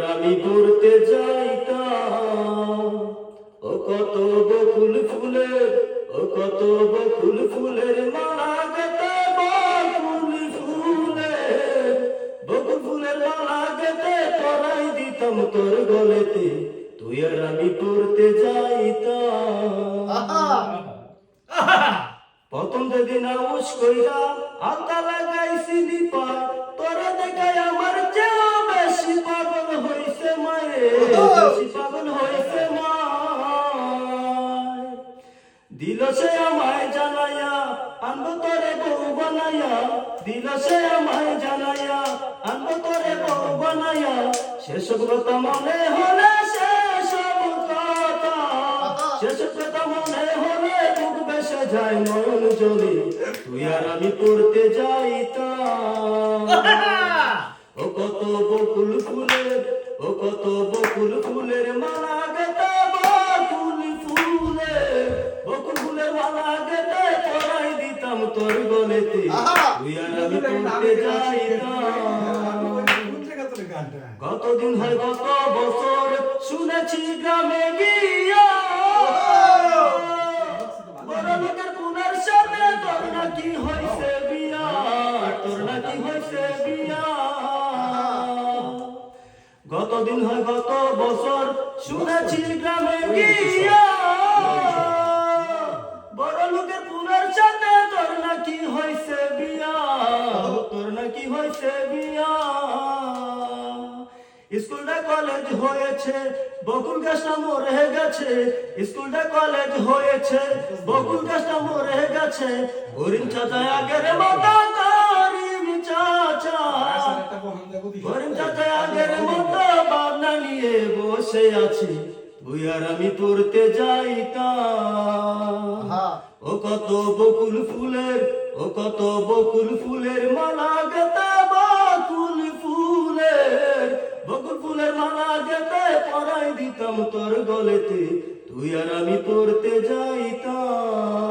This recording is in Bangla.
আর আমি পড়তে যাইতাম। ও কত বকুল ফুলের, ও কত বকুল ফুলের মালা গেতে, বকুল ফুলের, বকুল ফুলের মালা গেতে পরাই দিতাম তোর গলেতে, তুই আর আমি পড়তে যাইতাম। প্রথম যেদিন আউশ কইরা আলতা লাগাইছি দীপা, তোরা দেখাই আমার চেয়ে বেশি পাগল হইছে মায়ে, বেশি পাগল হইছে মায়। দিল সে আমায় জানাইয়া আনবো তোরে বউ বানাইয়া, দিল সে আমায় জানাইয়া আনবো তোরে বউ বানাইয়া, সেসব কথা মনে হলে, সেসব কথা, সেসব কথা মনে হলে বুক বেসে যায় নয়ন জলে, তুই আর আমি পড়তে যাইতাম। ও কত বকুল ফুলের, ও কত বকুল ফুলের মালা গেতে, বকুল ফুলের, বকুল ফুলের মালা গেতে পরাই দিতাম তোর গলেতে, তুই আর আমি পড়তে যাইতাম। কতদিন হয় কত বছর শুনেছি গ্রামে গিয়া, বড় লোকের পুনার সাথে তোর নাকি হইছে বিয়া, তোর নাকি হইছে বিয়া। কতদিন হয় কত বছর শুনেছি গ্রামে গিয়া, বড় লোকের পুনার সাথে তোর নাকি হইছে বিয়া, তোর নাকি হইছে বিয়া। স্কুলটা কলেজ হয়েছে, বকুল গাছটা মরে গেছে, স্কুলটা কলেজ হয়েছে, বকুল গাছটা মরে গেছে, করিম চাচা আগের মতো, করিম চাচা, করিম চাচা আগের মতো ভাবনা নিয়ে বসে আছে, তুই আর আমি পড়তে যাইতাম। ও কত বকুল ফুলের, ও কত বকুল ফুলের মালা গেতে, বকুল ফুলের, বকুল ফুলের মালা গেতে পরাই দিতাম তোর গলেতে, তুই আর আমি পড়তে যাইতাম।